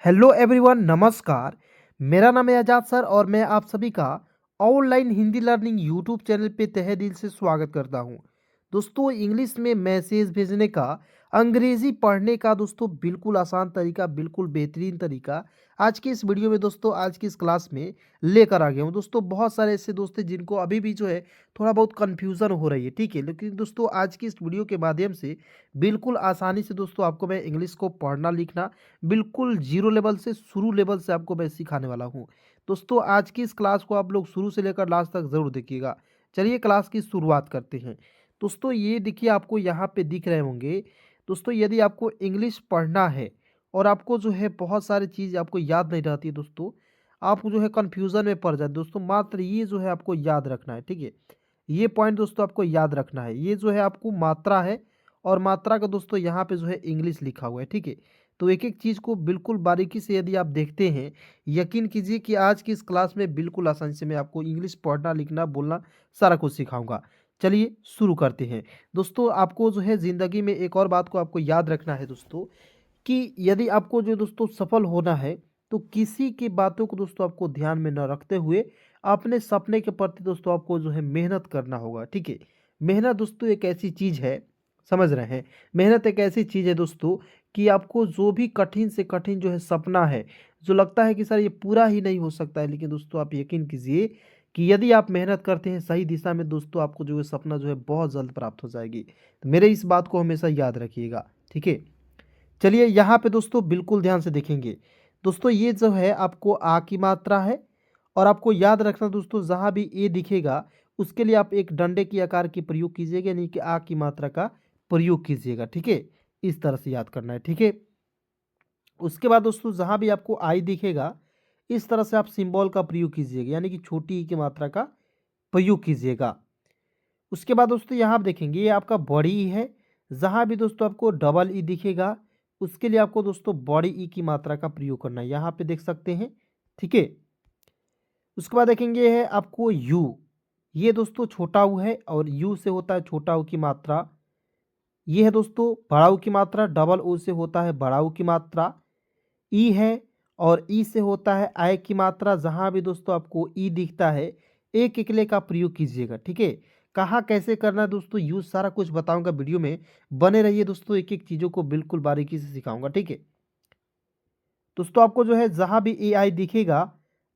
Hello everyone, नमस्कार। मेरा नाम है आजाद सर और मैं आप सभी का online Hindi learning YouTube channel पे तहे दिल से स्वागत करता हूं। दोस्तों, इंग्लिश में मैसेज भेजने का, अंग्रेजी पढ़ने का दोस्तों बिल्कुल आसान तरीका, बिल्कुल बेहतरीन तरीका आज की इस वीडियो में दोस्तों, आज की इस क्लास में लेकर आ गया हूं। दोस्तों, बहुत सारे ऐसे दोस्त हैं जिनको अभी भी जो है थोड़ा बहुत कन्फ्यूज़न हो रही है, ठीक है। लेकिन दोस्तों, आज की इस वीडियो के माध्यम से बिल्कुल आसानी से दोस्तों आपको मैं इंग्लिश को पढ़ना लिखना बिल्कुल ज़ीरो लेवल से, शुरू लेवल से आपको मैं सिखाने वाला हूँ। दोस्तों, आज की इस क्लास को आप लोग शुरू से लेकर लास्ट तक ज़रूर देखिएगा। चलिए क्लास की शुरुआत करते हैं। दोस्तों, ये देखिए आपको यहाँ पे दिख रहे होंगे। दोस्तों, यदि आपको इंग्लिश पढ़ना है और आपको जो है बहुत सारी चीज़ आपको याद नहीं रहती है दोस्तों, आप जो है कन्फ्यूज़न में पड़ जाते दोस्तों, मात्र ये जो है आपको याद रखना है, ठीक है। ये पॉइंट दोस्तों आपको याद रखना है। ये जो है आपको मात्रा है और मात्रा का दोस्तों यहाँ पे जो है इंग्लिश लिखा हुआ है, ठीक है। तो एक-एक चीज़ को बिल्कुल बारीकी से यदि आप देखते हैं, यकीन कीजिए कि आज की इस क्लास में बिल्कुल आसानी से मैं आपको इंग्लिश पढ़ना, लिखना, बोलना सारा कुछ सिखाऊँगा। चलिए शुरू करते हैं। दोस्तों, आपको जो है ज़िंदगी में एक और बात को आपको याद रखना है दोस्तों, कि यदि आपको जो दोस्तों सफल होना है, तो किसी की बातों को दोस्तों आपको ध्यान में न रखते हुए अपने सपने के प्रति दोस्तों आपको जो है मेहनत करना होगा, ठीक है। मेहनत दोस्तों एक ऐसी चीज़ है, समझ रहे हैं? मेहनत एक ऐसी चीज़ है दोस्तों कि आपको जो भी कठिन से कठिन जो है सपना है, जो लगता है कि सर ये पूरा ही नहीं हो सकता है, लेकिन दोस्तों आप यकीन कीजिए कि यदि आप मेहनत करते हैं सही दिशा में दोस्तों, आपको जो है सपना जो है बहुत जल्द प्राप्त हो जाएगी। तो मेरे इस बात को हमेशा याद रखिएगा, ठीक है। चलिए यहाँ पे दोस्तों बिल्कुल ध्यान से देखेंगे। दोस्तों, ये जो है आपको आ की मात्रा है और आपको याद रखना दोस्तों, जहाँ भी ए दिखेगा उसके लिए आप एक डंडे की आकार की प्रयोग कीजिएगा, यानी कि आ की मात्रा का प्रयोग कीजिएगा, ठीक है। इस तरह से याद करना है, ठीक है। उसके बाद दोस्तों, जहाँ भी आपको आई दिखेगा इस तरह से आप सिंबल का प्रयोग कीजिएगा, यानी कि छोटी ई की मात्रा का प्रयोग कीजिएगा। उसके बाद दोस्तों यहाँ आप देखेंगे ये आपका बड़ी ई है। जहाँ भी दोस्तों आपको डबल ई दिखेगा उसके लिए आपको दोस्तों बड़ी ई की मात्रा का प्रयोग करना है, यहाँ पे देख सकते हैं, ठीक है। उसके बाद देखेंगे है आपको यू। ये दोस्तों छोटा ऊ है और यू से होता है छोटा ऊ की मात्रा। ये है दोस्तों बड़ा ऊ की मात्रा, डबल ओ से होता है बड़ा ऊ की मात्रा। ई है और ई से होता है आय की मात्रा। जहाँ भी दोस्तों आपको ई दिखता है एक इकले का प्रयोग कीजिएगा, ठीक है। कहाँ कैसे करना है दोस्तों, यूज सारा कुछ बताऊंगा वीडियो में, बने रहिए दोस्तों, एक एक चीज़ों को बिल्कुल बारीकी से सिखाऊंगा, ठीक है। दोस्तों, आपको जो है जहाँ भी ए आई दिखेगा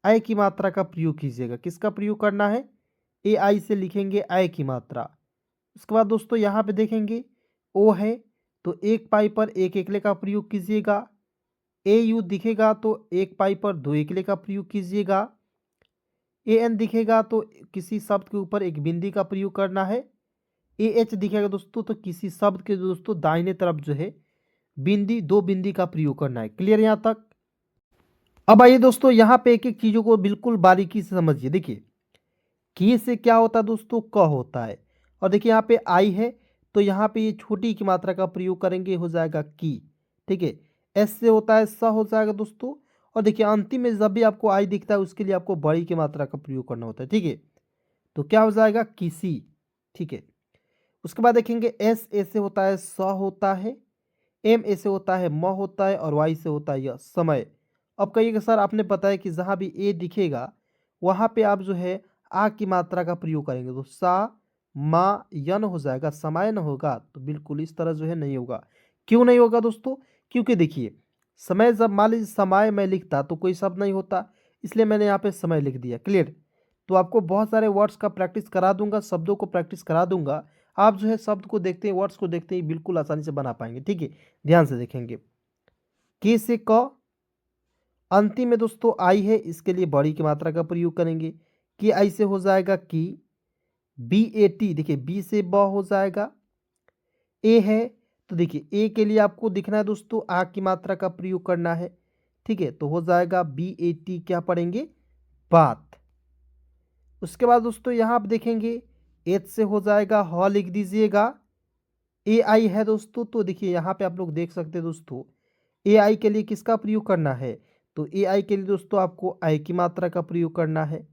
आय की मात्रा का प्रयोग कीजिएगा। किसका प्रयोग करना है? ए आई से लिखेंगे आय की मात्रा। उसके बाद दोस्तों यहाँ पे देखेंगे ओ है तो एक पाई पर एक एकले का प्रयोग कीजिएगा। ए यू दिखेगा तो एक पाई पर दो एकले का प्रयोग कीजिएगा। ए एन दिखेगा तो किसी शब्द के ऊपर एक बिंदी का प्रयोग करना है। ए एच दिखेगा दोस्तों तो किसी शब्द के दोस्तों दाहिने तरफ जो है बिंदी, दो बिंदी का प्रयोग करना है। क्लियर यहाँ तक? अब आइए दोस्तों, यहाँ पे एक एक चीज़ों को बिल्कुल बारीकी से समझिए। देखिए, की से क्या होता है दोस्तों? क होता है। और देखिए यहाँ पे आई है तो यहाँ पे ये छोटी की मात्रा का प्रयोग करेंगे, हो जाएगा की, ठीक है। एस से होता है स हो जाएगा दोस्तों। और देखिए अंतिम में जब भी आपको आई दिखता है उसके लिए आपको बड़ी की मात्रा का प्रयोग करना होता है, ठीक है। तो क्या हो जाएगा? किसी, ठीक है। उसके बाद देखेंगे एस ए से होता है स होता है, एम ए से होता है म होता है और वाई से होता है यह समय। अब कहिएगा सर आपने बताया कि जहाँ भी ए दिखेगा वहाँ पे आप जो है आ की मात्रा का प्रयोग करेंगे, तो सा मा यन हो जाएगा, समय न होगा। तो बिल्कुल इस तरह जो है नहीं होगा। क्यों नहीं होगा दोस्तों? क्योंकि देखिए, समय जब मान लीजिए समय मैं लिखता तो कोई शब्द नहीं होता, इसलिए मैंने यहाँ पे समय लिख दिया। क्लियर? तो आपको बहुत सारे वर्ड्स का प्रैक्टिस करा दूंगा, शब्दों को प्रैक्टिस करा दूंगा। आप जो है शब्द को देखते हैं, वर्ड्स को देखते ही बिल्कुल आसानी से बना पाएंगे, ठीक है। ध्यान से देखेंगे। के से क, अंतिम में दोस्तों आई है, इसके लिए बड़ी की मात्रा का प्रयोग करेंगे। के आई से हो जाएगा की, बी ए टी, देखिए बी से ब हो जाएगा। ए है तो देखिए ए के लिए आपको दिखना है दोस्तों आ की मात्रा का प्रयोग करना है, ठीक है। तो हो जाएगा बी ए टी, क्या पढ़ेंगे? बात। उसके बाद दोस्तों यहाँ आप देखेंगे एच से हो जाएगा ह लिख दीजिएगा। ए आई है दोस्तों तो देखिए यहाँ पे आप लोग देख सकते हैं दोस्तों, ए आई के लिए किसका प्रयोग करना है? तो ए आई के लिए दोस्तों आपको आई की मात्रा का प्रयोग करना है।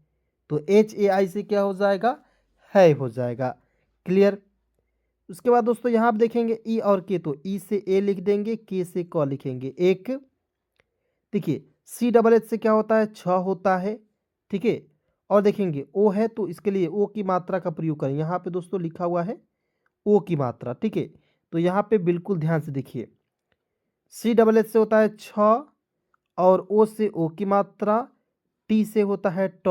तो एच ए आई से क्या हो जाएगा? है हो जाएगा। क्लियर? उसके बाद दोस्तों यहाँ आप देखेंगे ई और के, तो ई से ए लिख देंगे, के से क लिखेंगे एक। देखिए सी डबल एच से क्या होता है, छ होता है, ठीक है। और देखेंगे ओ है तो इसके लिए ओ की मात्रा का प्रयोग करें। यहाँ पे दोस्तों लिखा हुआ है ओ की मात्रा, ठीक है। तो यहाँ पे बिल्कुल ध्यान से देखिए, सी डबल एच से होता है छ, और ओ से ओ की मात्रा, टी से होता है ट,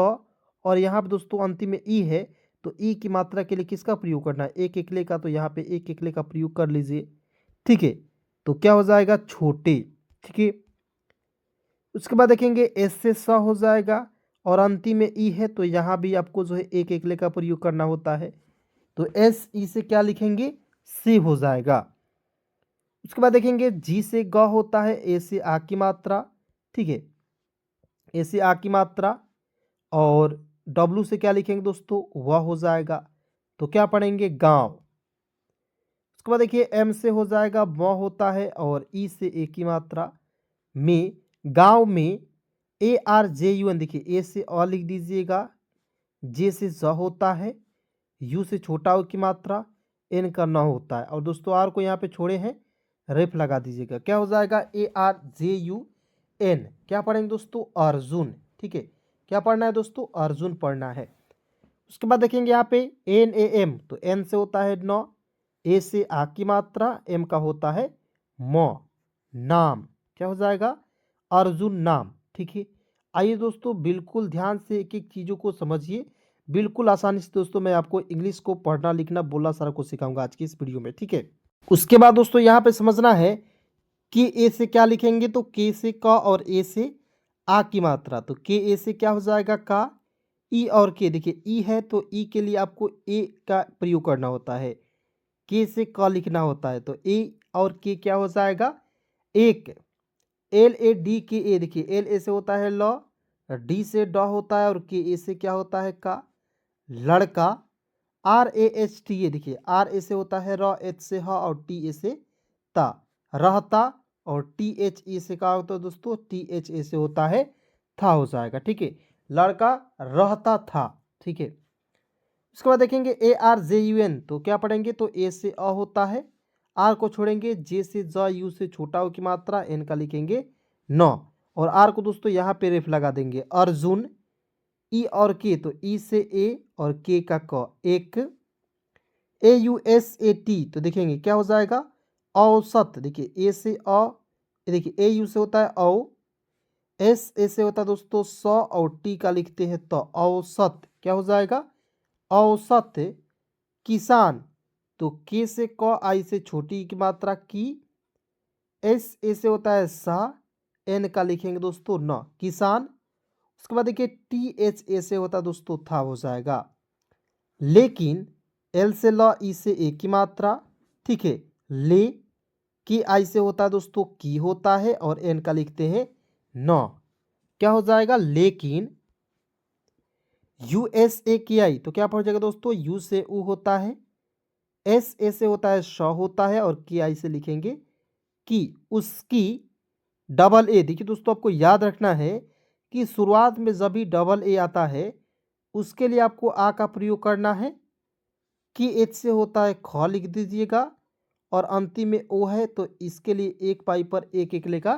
और यहाँ पे दोस्तों अंतिम में ई है, तो ई की मात्रा के लिए किसका प्रयोग करना है, एक एकले का। तो यहाँ पे एक एकले का प्रयोग कर लीजिए, ठीक है। तो क्या हो जाएगा, छोटे, ठीक है। उसके बाद देखेंगे एस से स हो जाएगा, और अंतिम में ई है, तो यहाँ भी आपको जो है एक एकले का प्रयोग करना होता है। तो एस ई से क्या लिखेंगे, सेव हो जाएगा। उसके बाद देखेंगे जी से ग होता है, ए से आ की मात्रा, ठीक है, ए से आ की मात्रा, और डब्लू से क्या लिखेंगे दोस्तों, वह हो जाएगा। तो क्या पढ़ेंगे, गांव। उसके बाद देखिए एम से हो जाएगा म होता है, और ई से ए की मात्रा, में, गांव में, A R J U N, देखिए ए से अ लिख दीजिएगा, जे से ज होता है, यू से छोटा ओ की मात्रा, एन का न होता है, और दोस्तों आर को यहाँ पे छोड़े हैं, रेफ लगा दीजिएगा। क्या हो जाएगा, A R J U N. क्या पढ़ेंगे दोस्तों, अर्जुन, ठीक है। क्या पढ़ना है दोस्तों, अर्जुन पढ़ना है। उसके बाद देखेंगे यहाँ पे एन ए एम, तो एन से होता है नौ, ए से आ की मात्रा, एम का होता है म, नाम। क्या हो जाएगा, अर्जुन नाम, ठीक है। आइए दोस्तों बिल्कुल ध्यान से एक एक चीज़ों को समझिए। बिल्कुल आसानी से दोस्तों मैं आपको इंग्लिश को पढ़ना लिखना बोलना सारा कुछ सिखाऊंगा आज की इस वीडियो में, ठीक है। उसके बाद दोस्तों यहाँ पे समझना है कि ए से क्या लिखेंगे, तो के से क, और ए से आ की मात्रा, तो के ए से क्या हो जाएगा, का। ई और के, देखिए ई है तो ई के लिए आपको ए का प्रयोग करना होता है, के से क लिखना होता है, तो ए और के क्या हो जाएगा, एक। एल ए डी के ए, देखिए एल ए से होता है ल, डी से ड होता है, और के ए से क्या होता है, का, लड़का। R A H T A, देखिए आर ए से होता है र, एच से ह, और टी ए से ता, रहता। और टी एच ए से क्या होता है दोस्तों, टी एच ए से होता है था, हो जाएगा, ठीक है। लड़का रहता था, ठीक है। उसके बाद देखेंगे A R J U N, तो क्या पढ़ेंगे, तो ए से अ होता है, आर को छोड़ेंगे, जे से ज, यू से छोटा ओ की मात्रा, एन का लिखेंगे न, और आर को दोस्तों यहाँ पे रेफ लगा देंगे, अर्जुन। ई और के, तो ई से ए और के का क, एक। ए यू एस ए टी, तो देखेंगे क्या हो जाएगा, औसत, देखिए ए से अ, देखिए ए यू से होता है औ, एस ए से होता है दोस्तों स, और टी का लिखते हैं तो, औसत। क्या हो जाएगा, औसत किसान। तो के से क, आई से छोटी की मात्रा की, एस ए से होता है सा, एन का लिखेंगे दोस्तों न, किसान। उसके बाद देखिए टी एच ए से होता है दोस्तों था, हो जाएगा लेकिन। एल से ल, ई से ए की मात्रा, ठीक है, ले। की आई से होता है दोस्तों की होता है, और एन का लिखते हैं न। क्या हो जाएगा, लेकिन। यू एस ए की आई, तो क्या पड़ जाएगा दोस्तों, यू से उ होता है, एस ए से होता है श होता है, और की आई से लिखेंगे कि, उसकी। डबल ए, देखिए दोस्तों आपको याद रखना है कि शुरुआत में जब भी डबल ए आता है उसके लिए आपको आ का प्रयोग करना है। कि एच से होता है ख लिख दीजिएगा, और अंतिम में ओ है तो इसके लिए एक पाई पर एक एकले का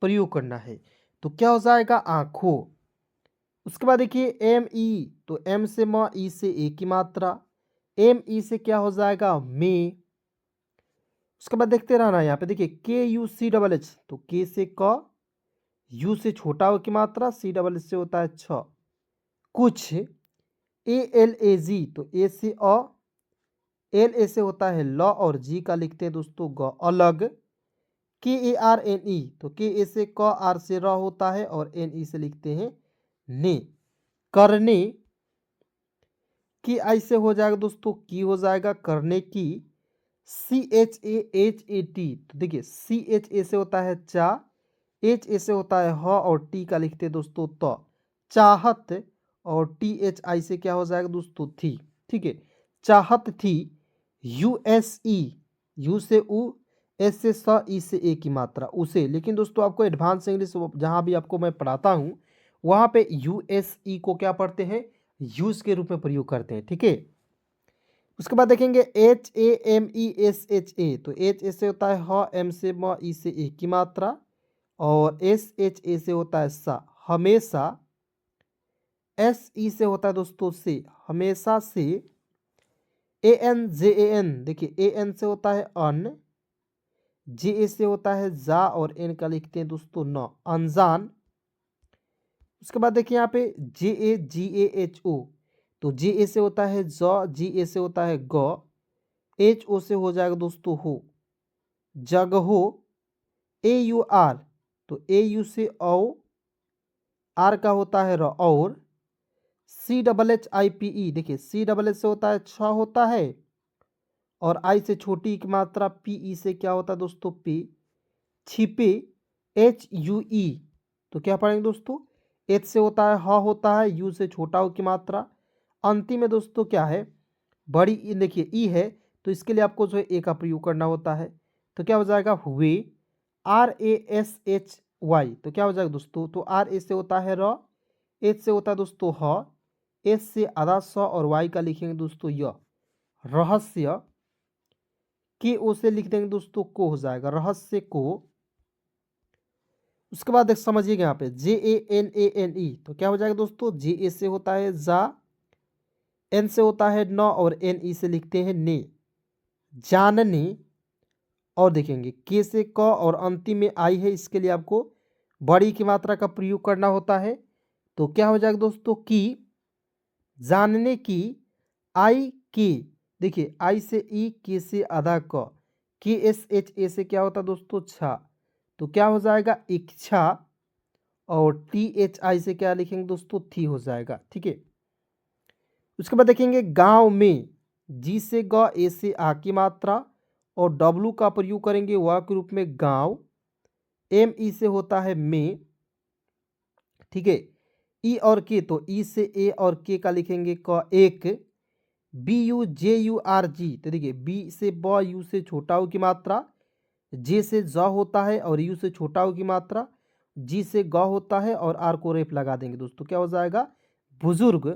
प्रयोग करना है। तो क्या हो जाएगा, आंखों। उसके बाद देखिए एम ई, तो एम से म, ई से ए की मात्रा, एम ई से क्या हो जाएगा, में। उसके बाद देखते रहना यहाँ पे, देखिए के यू सी डबल एच, तो के से क, यू से छोटा ओ की मात्रा, सी डबल एच से होता है छ, कुछ। ए एल ए जी, तो ए से अ, एल ए से होता है ल, और जी का लिखते हैं दोस्तों ग, अलग। के ए आर एन ई, तो के ए से क, आर से र होता है, और एन ई से लिखते हैं ने, करने। की आई से हो जाएगा दोस्तों की, हो जाएगा करने की। सी एच ए टी, तो देखिए सी एच ए से होता है चा, एच ए से होता है ह, और टी का लिखते हैं दोस्तों तो, चाहत। और टी एच आई से क्या हो जाएगा दोस्तों, थी, ठीक है, चाहत थी। यू एस ई, यू से उ, एस से स, ई से ए की मात्रा, उसे। लेकिन दोस्तों आपको एडवांस इंग्लिश जहाँ भी आपको मैं पढ़ाता हूँ वहाँ पे यू एस ई को क्या पढ़ते हैं, यूज के रूप में प्रयोग करते हैं, ठीक है। उसके बाद देखेंगे H A M E S H A, तो एच ए से होता है ह, एम से म, ई से ए की मात्रा, और एस एच ए से होता है सा, हमेशा। एस ई से होता है दोस्तों से, हमेशा से। A N J A N, देखिए ए एन से होता है अन, जे ए से होता है जा, और एन का लिखते हैं दोस्तों न, अनजान। उसके बाद देखिए यहाँ पे जे ए जी ए एच ओ, तो जे ए से होता है ज, जी ए से होता है ग, एच ओ से हो जाएगा दोस्तों हो, जग हो। ए यू आर, तो ए यू से औ, आर का होता है र, और। C double H I P E, देखिए सी डबल एच से होता है छ होता है, और आई से छोटी की मात्रा पी ई से क्या होता है दोस्तों पी, छिपे। एच यू ई, तो क्या पढ़ेंगे दोस्तों, एच से होता है ह होता है, यू से छोटा हो की मात्रा। अंतिम में दोस्तों क्या है, बड़ी ई, देखिए ई है, तो इसके लिए आपको जो है ए का प्रयोग करना होता है। तो क्या हो जाएगा हुए, R A S H Y, तो क्या हो जाएगा दोस्तों, तो आर ए से होता है र, एच से होता है दोस्तों ह, एस से आधा स, और वाई का लिखेंगे दोस्तों य, रहस्य। के ओ से लिख देंगे दोस्तों को, हो जाएगा रहस्य को। उसके बाद एक समझिएगा यहाँ पे जे ए एन ई, तो क्या हो जाएगा दोस्तों, जे ए से होता है जा, एन से होता है न, और एन ई से लिखते हैं ने, जानने। और देखेंगे के से क, और अंतिम में आई है, इसके लिए आपको बड़ी की मात्रा का प्रयोग करना होता है। तो क्या हो जाएगा दोस्तों की, जानने की। आई की, देखिए आई से ई, के से आधा क, के एस एच ए से क्या होता है दोस्तों छा, तो क्या हो जाएगा इच्छा। और टी एच आई से क्या लिखेंगे दोस्तों थी, हो जाएगा। ठीक है, उसके बाद देखेंगे गांव में, जी से ग, ए से आ की मात्रा, और डब्लू का प्रयोग करेंगे वा के रूप में गांव। एम ई से होता है में, ठीक है। ई और के, तो ई से ए और के का लिखेंगे क, एक। B U J U R G, तो देखिए बी से ब, यू से छोटा हो की मात्रा, जे से ज होता है, और यू से छोटा हो की मात्रा, जी से ग होता है, और आर को रेप लगा देंगे दोस्तों, क्या हो जाएगा बुजुर्ग।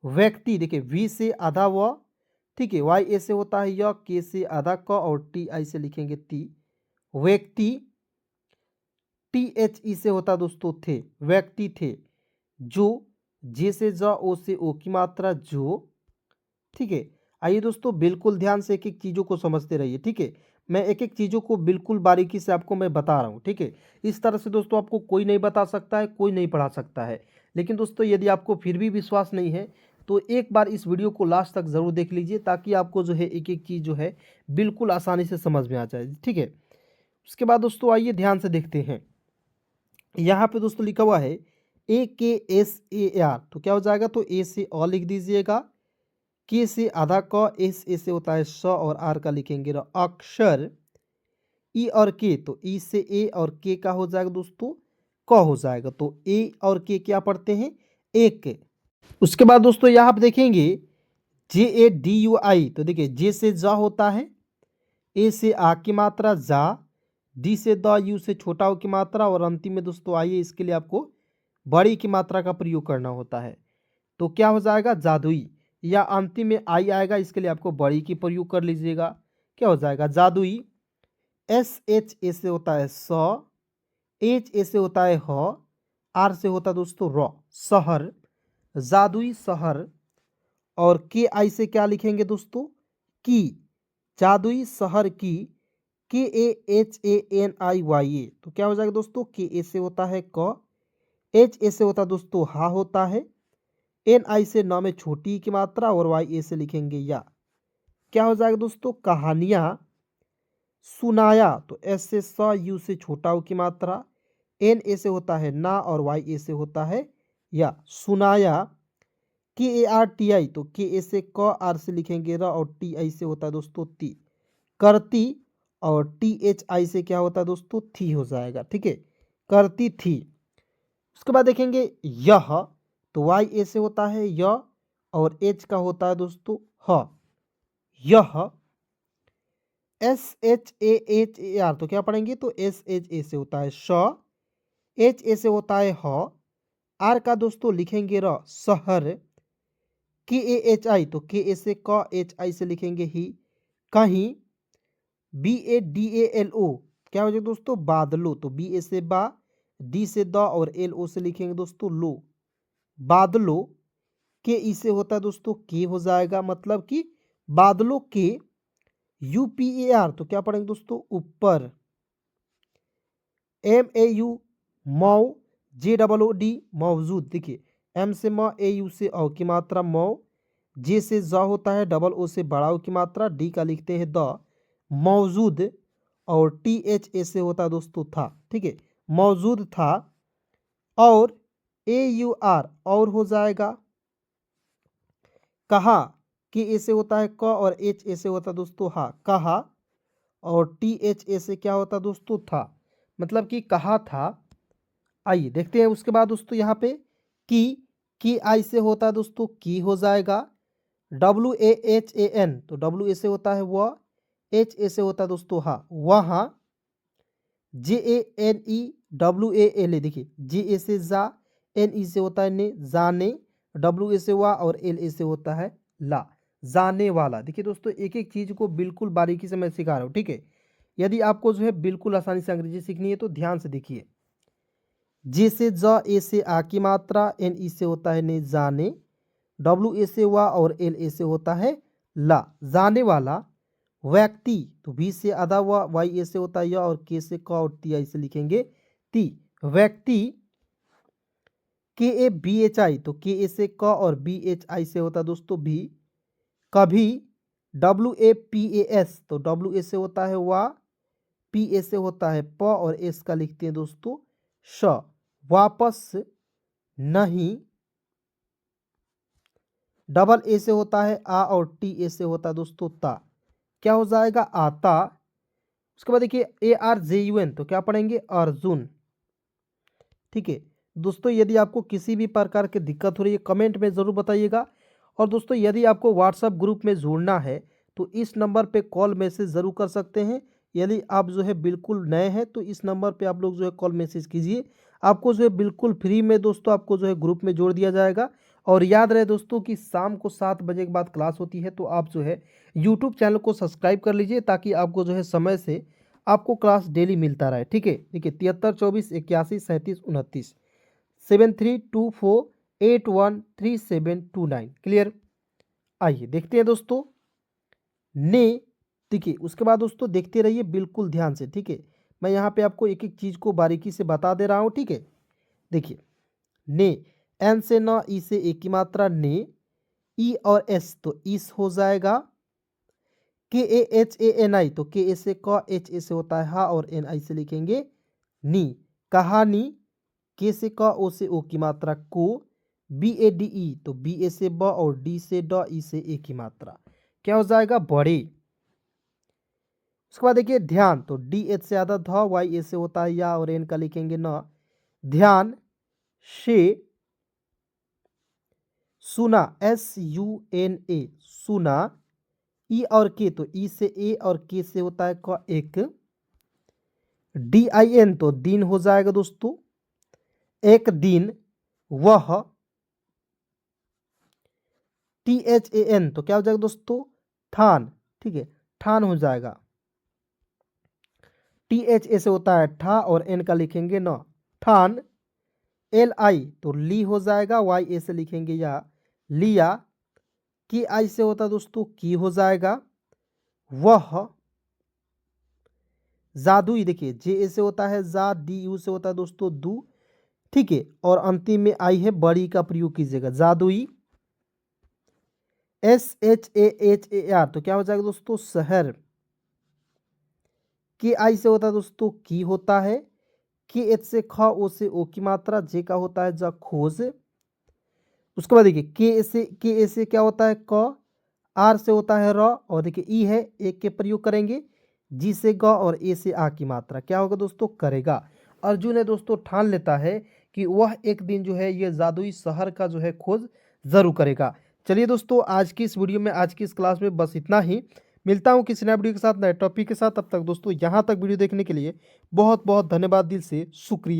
व्यक्ति, देखिए वी से आधा व, ठीक है, वाई ए से होता है य, के से आधा क, और टी आई से लिखेंगे ती, व्यक्ति। टी एच ई से होता दोस्तों थे, व्यक्ति थे। जो, जे से ज, ओ से ओ की मात्रा जो, ठीक है। आइए दोस्तों बिल्कुल ध्यान से एक एक चीज़ों को समझते रहिए, ठीक है। मैं एक एक चीज़ों को बिल्कुल बारीकी से आपको मैं बता रहा हूँ, ठीक है। इस तरह से दोस्तों आपको कोई नहीं बता सकता है, कोई नहीं पढ़ा सकता है। लेकिन दोस्तों यदि आपको फिर भी विश्वास नहीं है, तो एक बार इस वीडियो को लास्ट तक ज़रूर देख लीजिए, ताकि आपको जो है एक एक चीज़ जो है बिल्कुल आसानी से समझ में आ जाए, ठीक है। उसके बाद दोस्तों आइए ध्यान से देखते हैं, यहाँ पे दोस्तों लिखा हुआ है ए के एस ए आर, तो क्या हो जाएगा, तो ए से अ लिख दीजिएगा, के से आधा क, एस ए से होता है स, और आर का लिखेंगे र, अक्षर। ई और के, तो ई से ए और के का हो जाएगा दोस्तों क हो जाएगा, तो ए और के क्या पढ़ते हैं एक। उसके बाद दोस्तों यहाँ आप देखेंगे जे ए डी यू आई, तो देखिए जे से जा होता है, ए से आ की मात्रा जा, डी से द, यू से छोटा हो की मात्रा, और अंतिम में दोस्तों आइए इसके लिए आपको बड़ी की मात्रा का प्रयोग करना होता है। तो क्या हो जाएगा जादुई, या अंतिम में आई आएगा, इसके लिए आपको बड़ी की प्रयोग कर लीजिएगा, क्या हो जाएगा जादुई। एस एच ए से होता है स, एच ए से होता है ह, आर से होता है दोस्तों र, शहर, जादुई शहर। और के आई से क्या लिखेंगे दोस्तों की, जादुई शहर की, K A H A N I Y A, तो क्या हो जाएगा दोस्तों के ए से होता है क, एच ए से होता है दोस्तों हा होता है, एन आई से न में छोटी की मात्रा, और वाई ए से लिखेंगे या, क्या हो जाएगा दोस्तों कहानियाँ। सुनाया, तो एस से स, यू से छोटा हो की मात्रा, एन ए से होता है ना, और वाई ए से होता है या, सुनाया। के ए आर टी आई, तो के ए से क, आर से लिखेंगे र, और टी आई से होता है दोस्तों ती, करती। और टी एच आई से क्या होता है दोस्तों थी हो जाएगा, ठीक है, करती थी। उसके बाद देखेंगे यह, तो वाई ए से होता है य, और एच का होता है दोस्तों ह, यह। एस एच ए आर, तो क्या पढ़ेंगे, तो एस एच ए से होता है श, एच ए से होता है ह, आर का दोस्तों लिखेंगे र, शहर। के ए एच आई, तो के ए से क, एच आई से लिखेंगे ही, कहीं। B A D A L O, क्या हो जाएगा दोस्तों, बादलों। तो बी ए से बा, डी से द और एल ओ से लिखेंगे दोस्तों लो। बादलों के ई से होता है दोस्तों के हो जाएगा, मतलब कि बादलों के। यू पी ए आर तो क्या पढ़ेंगे दोस्तों, ऊपर। एम ए यू मऊ, जे डबल ओ डी मौजूद। देखिए एम से म, ए यू से औ की मात्रा मऊ, जे से ज होता है, डबल ओ से बड़ा ओ की मात्रा, डी का लिखते हैं द मौजूद, और टी एच ए से होता है दोस्तों था। ठीक है, मौजूद था। और ए यू आर और हो जाएगा, कहा, के ए से होता है क और एच ए से होता है दोस्तों हा, कहा। और टी एच ए से क्या होता है दोस्तों था, मतलब कि कहा था। आइए देखते हैं उसके बाद दोस्तों यहाँ पे की आई से होता है दोस्तों की हो जाएगा। W A H A N तो डब्ल्यू ए से होता है वह, एच ए से होता है दोस्तों हाँ वहाँ। J A N E W A L A, देखिए जे ए से जा, एन ई से होता है ने, जाने, डब्ल्यू ए से वा और एल ए से होता है ला, जाने वाला। देखिए दोस्तों एक एक चीज़ को बिल्कुल बारीकी से मैं सिखा रहा हूँ। ठीक है, यदि आपको जो है बिल्कुल आसानी से अंग्रेजी सीखनी है तो ध्यान से देखिए। जे से ज, ए से आ की मात्रा, एन ई से होता है ने, जाने, डब्ल्यू ए से वा और एल ए से होता है ला, जाने वाला। व्यक्ति तो भी से आधा हुआ, वाई ए से होता है य, और के से क और टी आई से लिखेंगे ती, व्यक्ति। के ए बी एच आई तो के ए से क और बी एच आई से होता है दोस्तों भी। कभी, W A P A S तो डब्ल्यू ए से होता है वा, पी ए से होता है प और एस का लिखते हैं दोस्तों श, वापस नहीं। डबल ए से होता है आ और टी ए से होता है दोस्तों ता, क्या हो जाएगा आता। उसके बाद देखिए A R J U N तो क्या पढ़ेंगे अर्जुन। ठीक है दोस्तों, यदि आपको किसी भी प्रकार की दिक्कत हो रही है कमेंट में ज़रूर बताइएगा। और दोस्तों यदि आपको व्हाट्सएप ग्रुप में जुड़ना है तो इस नंबर पे कॉल मैसेज ज़रूर कर सकते हैं। यदि आप जो है बिल्कुल नए हैं तो इस नंबर पे आप लोग जो है कॉल मैसेज कीजिए, आपको जो है बिल्कुल फ्री में दोस्तों आपको जो है ग्रुप में जोड़ दिया जाएगा। और याद रहे दोस्तों कि शाम को 7 बजे के बाद क्लास होती है, तो आप जो है यूट्यूब चैनल को सब्सक्राइब कर लीजिए ताकि आपको जो है समय से आपको क्लास डेली मिलता रहे। ठीक है, देखिए 73 24 81 37 29 7324813729 क्लियर। आइए देखते हैं दोस्तों ने। देखिए उसके बाद दोस्तों देखते रहिए बिल्कुल ध्यान से। ठीक है, मैं यहाँ पे आपको एक एक चीज़ को बारीकी से बता दे रहा हूँ। ठीक है, देखिए ने, एन से न, ई से ए की मात्रा ने, ई और एस तो इस हो जाएगा। के ए एच ए एन आई तो के ए से क, एच ए से होता है हा और एन आई से लिखेंगे नी, कहानी। के से क, ओ से ओ की मात्रा को, बी ए डी ई तो बी ए से ब और डी से ड, ई से ए की मात्रा, क्या हो जाएगा बड़े। उसके बाद देखिए ध्यान तो डी एच से आधा ध, वाई ए से होता है या और एन का लिखेंगे न, ध्यान से। सुना, एस यू एन ए सुना, ई और के तो ई से ए और के से होता है क एक, डी आई एन तो दिन हो जाएगा दोस्तों, एक दिन। वह, टी एच ए एन तो क्या हो जाएगा दोस्तों ठान। ठीक है, ठान हो जाएगा। टी एच ए से होता है ठा और एन का लिखेंगे न, ठान। एल आई तो ली हो जाएगा, वाई ए से लिखेंगे या लिया। की आई से होता है दोस्तों की हो जाएगा। वह, जादुई देखिए जे ए से होता है जा, डी यू से होता है दोस्तों दू। ठीक है, और अंतिम में आई है बड़ी का प्रयोग कीजिएगा, जादुई। एस एच ए आर तो क्या हो जाएगा दोस्तों शहर। के आई से होता है दोस्तों की होता है, के एच से ख, ओ से ओ की मात्रा, जे का होता है जा खोज। उसके बाद देखिए के ए से क्या होता है क, आर से होता है र, और देखिए ई है एक के प्रयोग करेंगे, जी से ग और ए से आ की मात्रा, क्या होगा दोस्तों करेगा। अर्जुन है दोस्तों ठान लेता है कि वह एक दिन जो है ये जादुई शहर का जो है खोज जरूर करेगा। चलिए दोस्तों आज की इस वीडियो में, आज की इस क्लास में बस इतना ही। मिलता हूँ किसी नए वीडियो के साथ, नए टॉपिक के साथ। तब तक दोस्तों यहाँ तक वीडियो देखने के लिए बहुत बहुत धन्यवाद, दिल से शुक्रिया।